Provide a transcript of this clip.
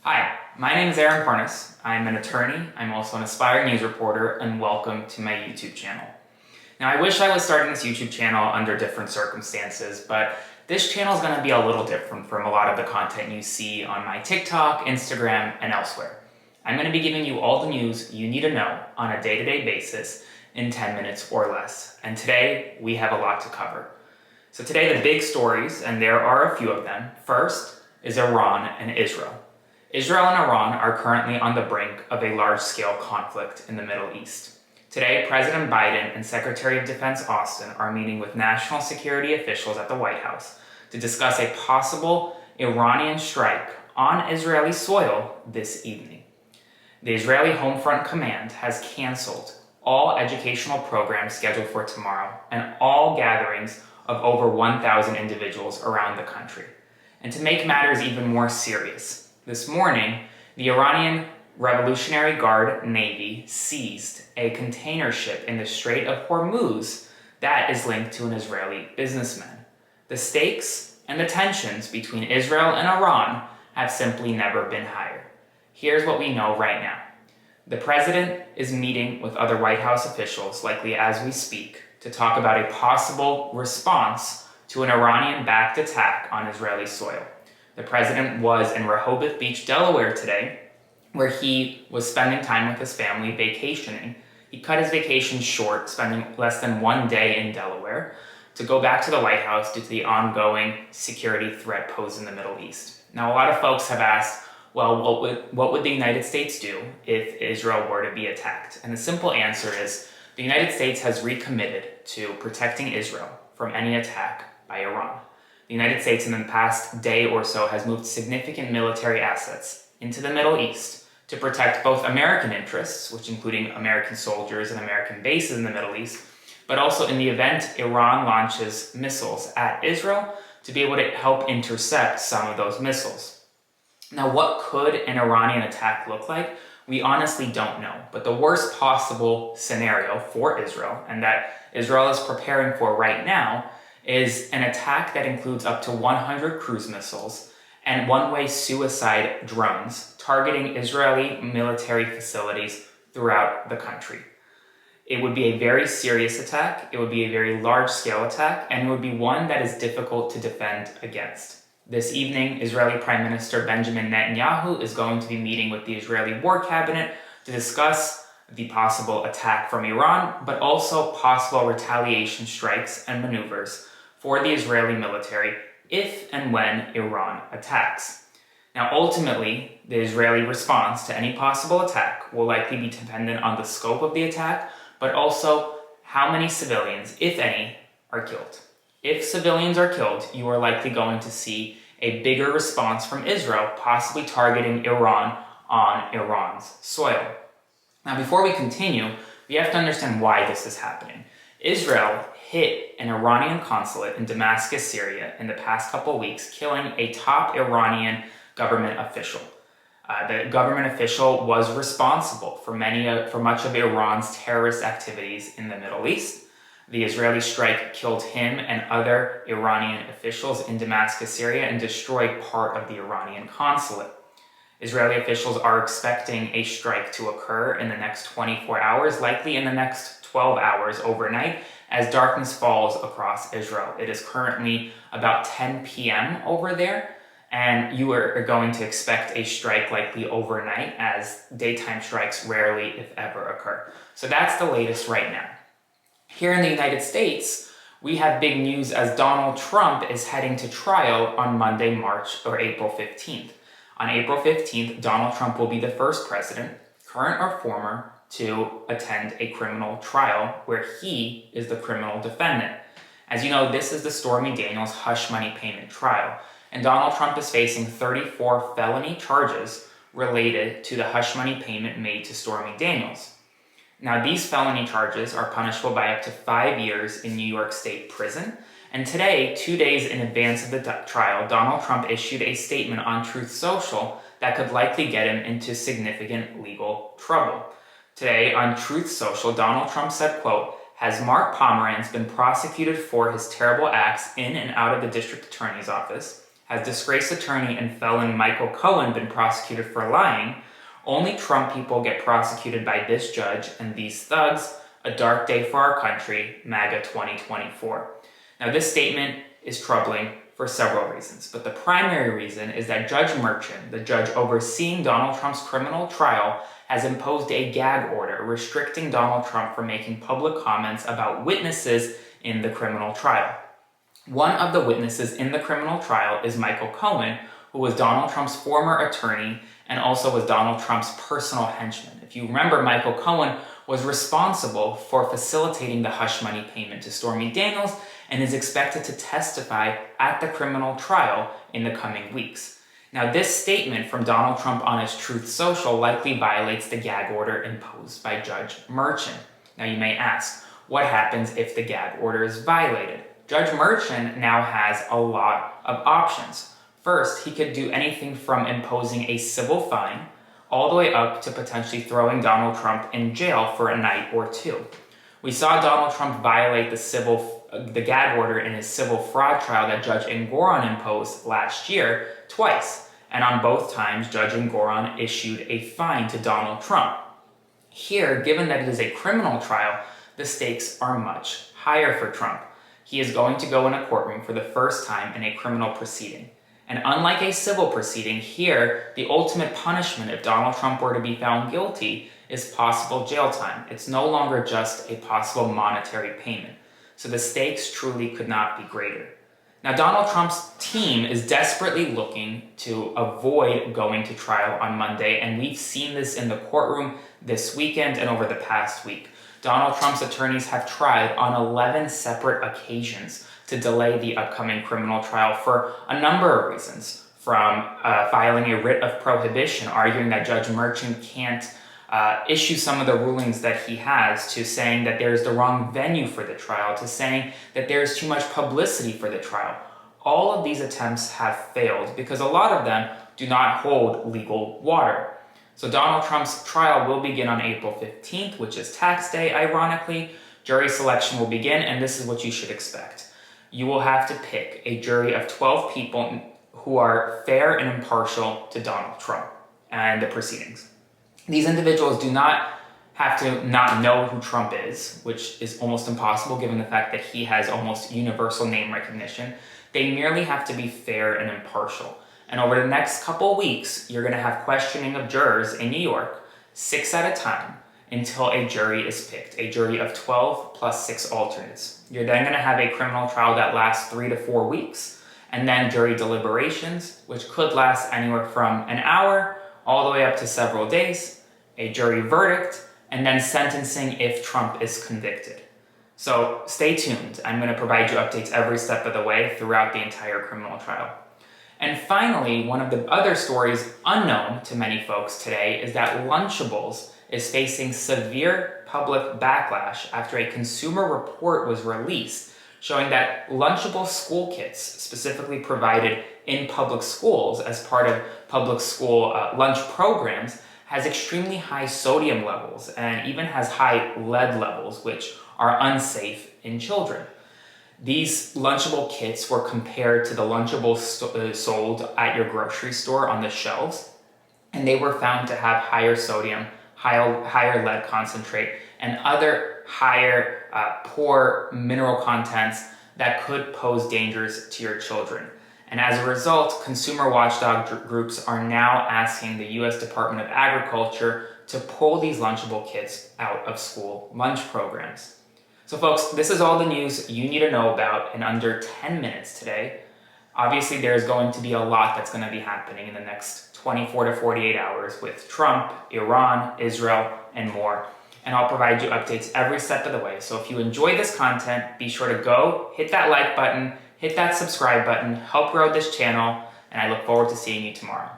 Hi, my name is Aaron Parnas. I'm an attorney, I'm also an aspiring news reporter, and welcome to my YouTube channel. Now, I wish I was starting this YouTube channel under different circumstances, but this channel is going to be a little different from a lot of the content you see on my TikTok, Instagram, and elsewhere. I'm going to be giving you all the news you need to know on a day-to-day basis in 10 minutes or less. And today, we have a lot to cover. So today, the big stories, and there are a few of them. First is Iran and Israel. Israel and Iran are currently on the brink of a large-scale conflict in the Middle East. Today, President Biden and Secretary of Defense Austin are meeting with national security officials at the White House to discuss a possible Iranian strike on Israeli soil this evening. The Israeli Home Front Command has canceled all educational programs scheduled for tomorrow and all gatherings of over 1,000 individuals around the country. And to make matters even more serious, this morning, the Iranian Revolutionary Guard Navy seized a container ship in the Strait of Hormuz that is linked to an Israeli businessman. The stakes and the tensions between Israel and Iran have simply never been higher. Here's what we know right now. The president is meeting with other White House officials, likely as we speak, to talk about a possible response to an Iranian-backed attack on Israeli soil. The president was in Rehoboth Beach, Delaware today, where he was spending time with his family vacationing. He cut his vacation short, spending less than 1 day in Delaware, to go back to the White House due to the ongoing security threat posed in the Middle East. Now, a lot of folks have asked, well, what would the United States do if Israel were to be attacked? And the simple answer is the United States has recommitted to protecting Israel from any attack by Iran. The United States in the past day or so has moved significant military assets into the Middle East to protect both American interests, which including American soldiers and American bases in the Middle East, but also in the event Iran launches missiles at Israel to be able to help intercept some of those missiles. Now, what could an Iranian attack look like? We honestly don't know, but the worst possible scenario for Israel, and that Israel is preparing for right now, is an attack that includes up to 100 cruise missiles and one-way suicide drones targeting Israeli military facilities throughout the country. It would be a very serious attack, it would be a very large-scale attack, and it would be one that is difficult to defend against. This evening, Israeli Prime Minister Benjamin Netanyahu is going to be meeting with the Israeli War Cabinet to discuss the possible attack from Iran, but also possible retaliation strikes and maneuvers for the Israeli military if and when Iran attacks. Now, ultimately, the Israeli response to any possible attack will likely be dependent on the scope of the attack, but also how many civilians, if any, are killed. If civilians are killed, you are likely going to see a bigger response from Israel, possibly targeting Iran on Iran's soil. Now, before we continue, we have to understand why this is happening. Israel hit an Iranian consulate in Damascus, Syria in the past couple weeks, killing a top Iranian government official. The government official was responsible for much of Iran's terrorist activities in the Middle East. The Israeli strike killed him and other Iranian officials in Damascus, Syria, and destroyed part of the Iranian consulate. Israeli officials are expecting a strike to occur in the next 24 hours, likely in the next 12 hours overnight, as darkness falls across Israel. It is currently about 10 p.m. over there, and you are going to expect a strike likely overnight, as daytime strikes rarely, if ever, occur. So that's the latest right now. Here in the United States, we have big news as Donald Trump is heading to trial on Monday, April 15th. On April 15th, Donald Trump will be the first president, current or former, to attend a criminal trial where he is the criminal defendant. As you know, this is the Stormy Daniels hush money payment trial, and Donald Trump is facing 34 felony charges related to the hush money payment made to Stormy Daniels. Now, these felony charges are punishable by up to 5 years in New York State prison. And today, 2 days in advance of the trial, Donald Trump issued a statement on Truth Social that could likely get him into significant legal trouble. Today, on Truth Social, Donald Trump said, quote, "Has Mark Pomerantz been prosecuted for his terrible acts in and out of the district attorney's office? has disgraced attorney and felon Michael Cohen been prosecuted for lying, only Trump people get prosecuted by this judge and these thugs, a dark day for our country, MAGA 2024. Now, this statement is troubling for several reasons, but the primary reason is that Judge Merchan, the judge overseeing Donald Trump's criminal trial, has imposed a gag order restricting Donald Trump from making public comments about witnesses in the criminal trial. One of the witnesses in the criminal trial is Michael Cohen, who was Donald Trump's former attorney and also was Donald Trump's personal henchman. If you remember, Michael Cohen was responsible for facilitating the hush money payment to Stormy Daniels and is expected to testify at the criminal trial in the coming weeks. Now, this statement from Donald Trump on his Truth Social likely violates the gag order imposed by Judge Merchan. Now, you may ask, what happens if the gag order is violated? Judge Merchan now has a lot of options. First, he could do anything from imposing a civil fine all the way up to potentially throwing Donald Trump in jail for a night or two. We saw Donald Trump violate the gag order in his civil fraud trial that Judge Engoron imposed last year twice, and on both times, Judge Engoron issued a fine to Donald Trump. Here, given that it is a criminal trial, the stakes are much higher for Trump. He is going to go in a courtroom for the first time in a criminal proceeding. And unlike a civil proceeding, here, the ultimate punishment if Donald Trump were to be found guilty is possible jail time. It's no longer just a possible monetary payment. So the stakes truly could not be greater. Now, Donald Trump's team is desperately looking to avoid going to trial on Monday, and we've seen this in the courtroom this weekend and over the past week. Donald Trump's attorneys have tried on 11 separate occasions to delay the upcoming criminal trial for a number of reasons, from filing a writ of prohibition, arguing that Judge Merchan can't issue some of the rulings that he has, to saying that there's the wrong venue for the trial, to saying that there's too much publicity for the trial. All of these attempts have failed because a lot of them do not hold legal water. So Donald Trump's trial will begin on April 15th, which is tax day, ironically. Jury selection will begin, and this is what you should expect. You will have to pick a jury of 12 people who are fair and impartial to Donald Trump and the proceedings. These individuals do not have to not know who Trump is, which is almost impossible given the fact that he has almost universal name recognition. They merely have to be fair and impartial. And over the next couple weeks, you're going to have questioning of jurors in New York, 6 at a time, until a jury is picked, a jury of 12 plus 6 alternates. You're then going to have a criminal trial that lasts 3 to 4 weeks, and then jury deliberations, which could last anywhere from an hour all the way up to several days, a jury verdict, and then sentencing if Trump is convicted. So stay tuned. I'm going to provide you updates every step of the way throughout the entire criminal trial. And finally, one of the other stories unknown to many folks today is that Lunchables is facing severe public backlash after a consumer report was released showing that Lunchable school kits, specifically provided in public schools as part of public school lunch programs, has extremely high sodium levels and even has high lead levels, which are unsafe in children. These Lunchable kits were compared to the Lunchables sold at your grocery store on the shelves, and they were found to have higher sodium, higher lead concentrate, and other higher poor mineral contents that could pose dangers to your children. And as a result, consumer watchdog groups are now asking the U.S. Department of Agriculture to pull these Lunchable kits out of school lunch programs. So folks, this is all the news you need to know about in under 10 minutes today. Obviously, there's going to be a lot that's going to be happening in the next 24 to 48 hours with Trump, Iran, Israel, and more. And I'll provide you updates every step of the way. So if you enjoy this content, be sure to go hit that like button, hit that subscribe button, help grow this channel, and I look forward to seeing you tomorrow.